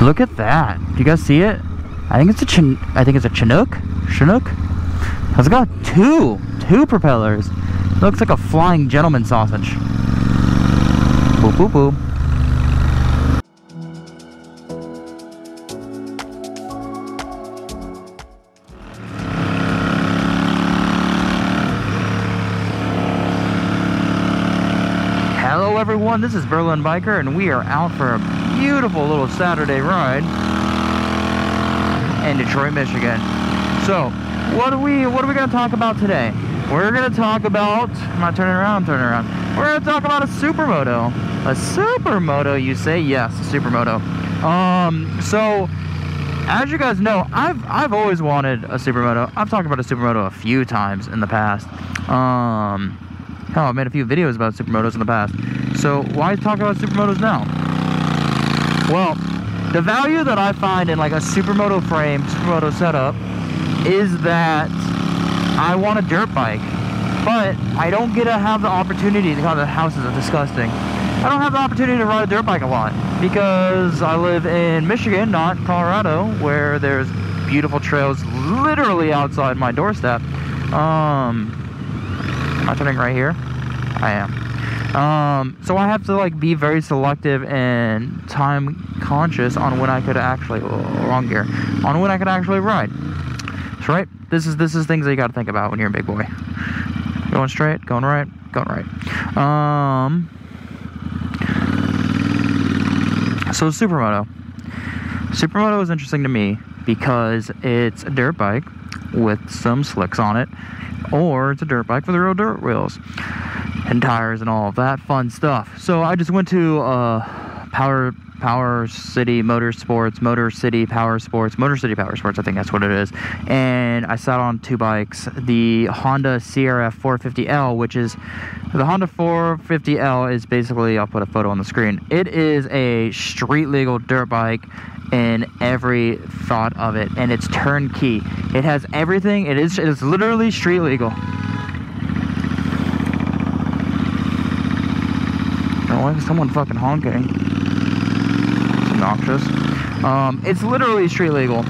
Look at that. Do you guys see it? I think it's a Chinook. Chinook. It's got two propellers. It looks like a flying gentleman sausage. Boop boop boop. Hello everyone, this is Berlin Biker and we are out for a beautiful little Saturday ride in Detroit, Michigan. So, what are we going to talk about today? We're going to talk about, I'm not turning around, We're going to talk about a Supermoto. A Supermoto, you say? Yes, a Supermoto. So, as you guys know, I've always wanted a Supermoto. I've talked about a Supermoto a few times in the past. Hell, I've made a few videos about Supermotos in the past. So, why talk about Supermotos now? Well, the value that I find in like a Supermoto frame, Supermoto setup, is that I want a dirt bike, but I don't get to have the opportunity to, the houses are disgusting. I don't have the opportunity to ride a dirt bike a lot because I live in Michigan, not Colorado, where there's beautiful trails literally outside my doorstep. Am I turning right here? I am. So I have to like be very selective and time conscious on when I could actually, wrong gear, on when I could actually ride. That's right. This is things that you got to think about when you're a big boy. Going straight, going right, going right. So Supermoto. Supermoto is interesting to me because it's a dirt bike with some slicks on it, or it's a dirt bike with real dirt wheels and tires and all of that fun stuff. So I just went to Motor City Power Sports, I think that's what it is. And I sat on two bikes, the Honda CRF 450L, which is, the Honda 450L is basically, I'll put a photo on the screen. It is a street legal dirt bike in every thought of it, and it's turnkey. It has everything. It is literally street legal. Why is someone fucking honking? It's obnoxious. It's literally street legal,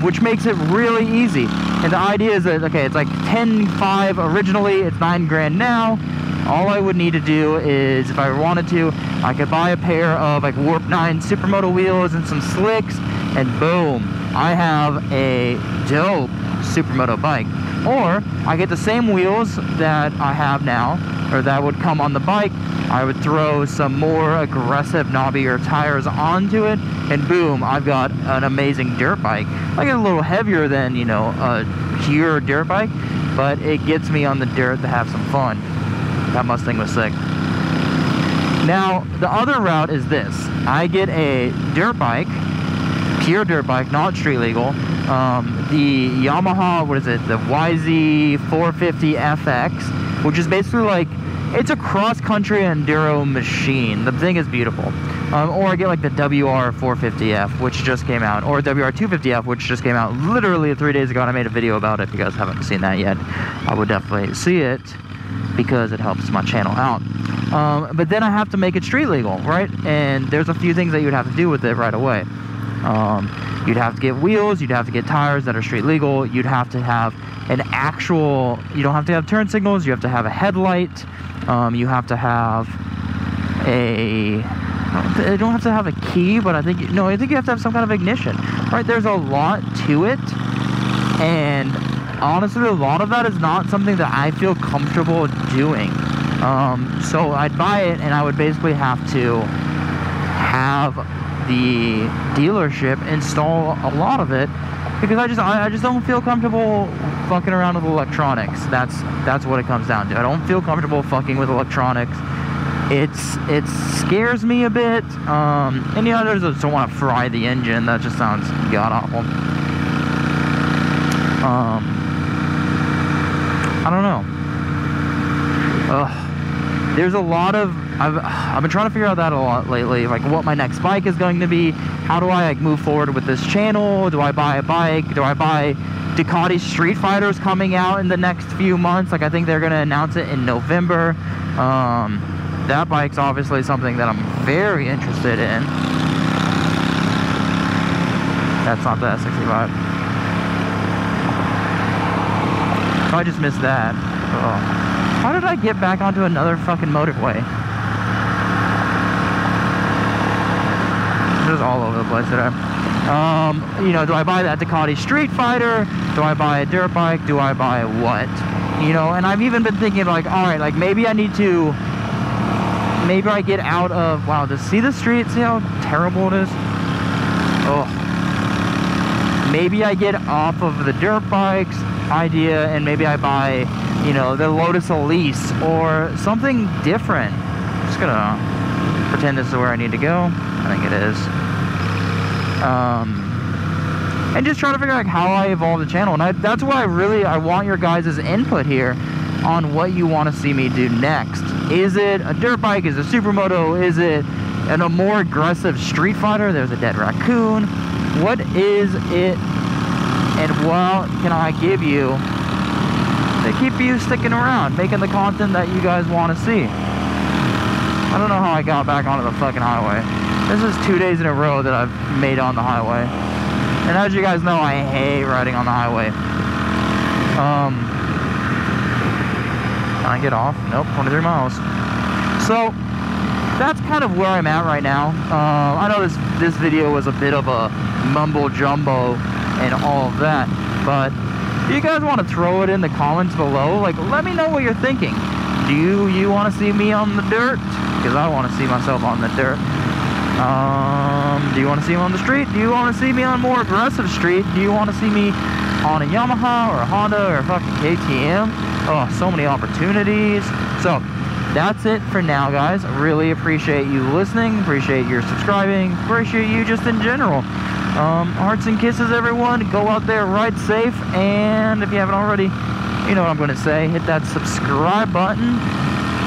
which makes it really easy. And the idea is that, okay, it's like 10.5 originally, it's $9,000 now. All I would need to do is, if I wanted to, I could buy a pair of like Warp 9 Supermoto wheels and some slicks, and boom, I have a dope Supermoto bike. Or I get the same wheels that I have now, or that would come on the bike. I would throw some more aggressive, knobbier tires onto it, and boom, I've got an amazing dirt bike. I get a little heavier than, you know, a pure dirt bike, but it gets me on the dirt to have some fun. That Mustang was sick. Now, the other route is this. I get a dirt bike, pure dirt bike, not street legal. The Yamaha, what is it? The YZ450FX, which is basically like, it's a cross-country enduro machine. The thing is beautiful. Or I get like the WR450F, which just came out, or WR250F, which just came out literally 3 days ago, and I made a video about it. If you guys haven't seen that yet, I would definitely see it, because it helps my channel out. But then I have to make it street legal, right? And there's a few things that you'd have to do with it right away. You'd have to get wheels, you'd have to get tires that are street legal, you'd have to have an actual, you don't have to have turn signals, you have to have a headlight, you have to have a, you don't have to have a key, but I think you have to have some kind of ignition, right? There's a lot to it, and honestly, a lot of that is not something that I feel comfortable doing. So I'd buy it, and I would basically have to have the dealership install a lot of it, because I just don't feel comfortable fucking around with electronics. That's what it comes down to. I don't feel comfortable fucking with electronics. It scares me a bit. And yeah, others just don't want to fry the engine. That just sounds god awful. I don't know. There's a lot of, I've been trying to figure out that a lot lately, like what my next bike is going to be. How do I like move forward with this channel? Do I buy a bike? Do I buy Ducati Street Fighters coming out in the next few months? Like, I think they're going to announce it in November. That bike's obviously something that I'm very interested in. That's not the S65. Oh, I just missed that. Oh. How did I get back onto another fucking motorway? Just all over the place today. You know, do I buy that Ducati Street Fighter? Do I buy a dirt bike? Do I buy what? You know, and I've even been thinking like, all right, like maybe I need to, maybe I get out of, wow, to see the street, see how terrible it is? Oh. Maybe I get off of the dirt bikes idea and maybe I buy, you know, the Lotus Elise or something different. I'm just gonna pretend this is where I need to go. I think it is. And just trying to figure out how I evolve the channel. And that's why I want your guys' input here on what you want to see me do next. Is it a dirt bike? Is it a supermoto? Is it a more aggressive street fighter? There's a dead raccoon. What is it? And what can I give you to keep you sticking around, making the content that you guys want to see? I don't know how I got back onto the fucking highway. This is 2 days in a row that I've made on the highway. And as you guys know, I hate riding on the highway. Can I get off? Nope, 23 miles. So, that's kind of where I'm at right now. I know this video was a bit of a mumble jumbo and all of that, but if you guys want to throw it in the comments below, like, let me know what you're thinking. Do you want to see me on the dirt? Because I want to see myself on the dirt. Do you want to see me on the street? Do you want to see me on a more aggressive street? Do you want to see me on a Yamaha or a Honda or a fucking KTM? Oh, so many opportunities. So, that's it for now, guys. I really appreciate you listening, appreciate your subscribing, appreciate you just in general. Hearts and kisses, everyone. Go out there, ride safe, and if you haven't already, you know what I'm going to say, hit that subscribe button,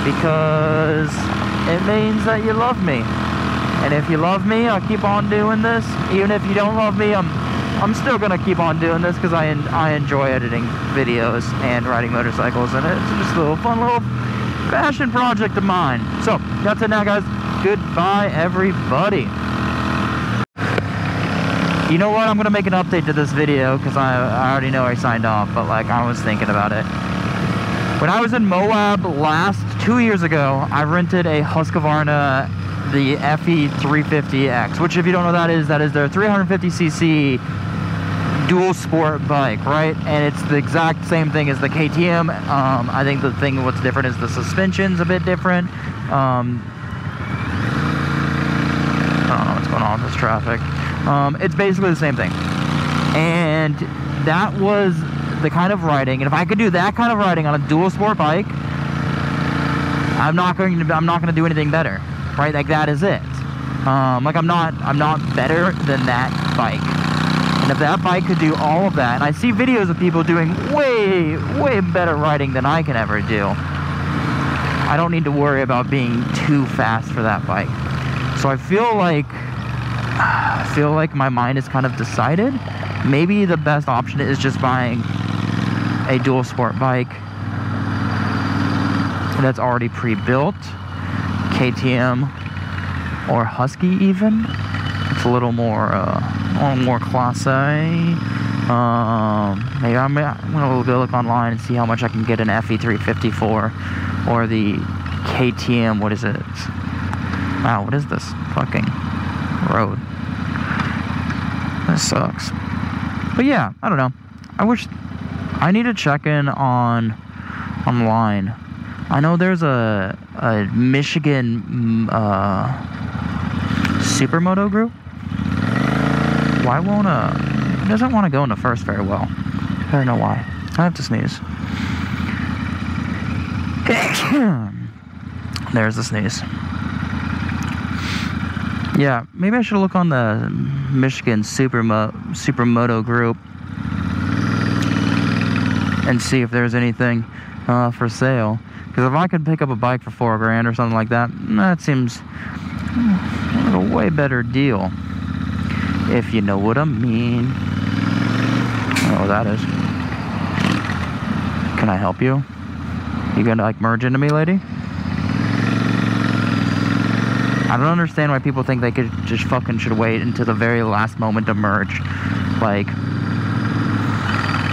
because it means that you love me. And if you love me, I'll keep on doing this. Even if you don't love me, I'm still going to keep on doing this, because I enjoy editing videos and riding motorcycles, and it's just a little fun little passion project of mine. So, that's it now, guys. Goodbye, everybody. You know what? I'm going to make an update to this video, because I already know I signed off, but like, I was thinking about it. When I was in Moab 2 years ago, I rented a Husqvarna, the FE350X, which if you don't know that is their 350cc dual sport bike, right? And it's the exact same thing as the KTM. I think the thing what's different is the suspension's a bit different. I don't know what's going on with this traffic. It's basically the same thing. And that was the kind of riding, and if I could do that kind of riding on a dual sport bike, I'm not going to do anything better, right? Like, that is it. Like, I'm not better than that bike. And if that bike could do all of that, and I see videos of people doing way better riding than I can ever do, I don't need to worry about being too fast for that bike. So I feel like my mind is kind of decided. Maybe the best option is just buying a dual sport bike that's already pre-built, KTM or Husky even. It's a little more class A. Maybe I'm gonna go look online and see how much I can get an FE350 for, or the KTM. What is it? Wow, what is this fucking road? This sucks. But yeah, I don't know. I need to check in online. I know there's a Michigan Supermoto group. Why won't it doesn't want to go into first very well. I don't know why. I have to sneeze. There's the sneeze. Yeah, maybe I should look on the Michigan Supermoto group and see if there's anything for sale. Because if I could pick up a bike for $4 grand or something like that, that seems like a way better deal. If you know what I mean. I don't know what that is. Can I help you? You gonna like merge into me, lady? I don't understand why people think they could just fucking should wait until the very last moment to merge. Like,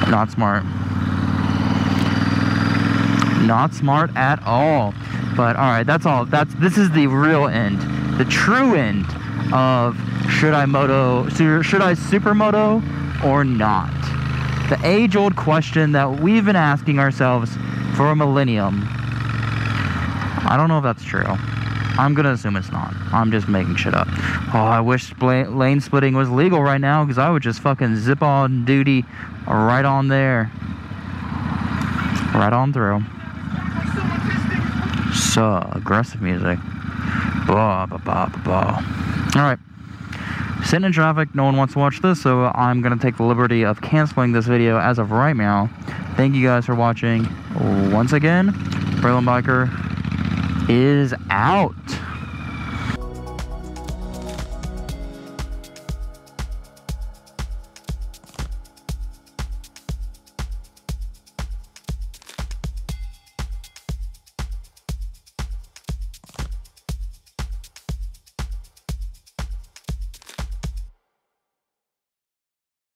not smart. Not smart at all. But alright, that's all. This is the real end. The true end of should I supermoto or not? The age-old question that we've been asking ourselves for a millennium. I don't know if that's true. I'm gonna assume it's not. I'm just making shit up. Oh, I wish lane splitting was legal right now, because I would just fucking zip on duty right on there. Right on through. So, aggressive music. Blah, blah, blah, blah, blah. Alright. Sitting in traffic, no one wants to watch this, so I'm gonna take the liberty of canceling this video as of right now. Thank you guys for watching. Once again, Berlin Biker is out.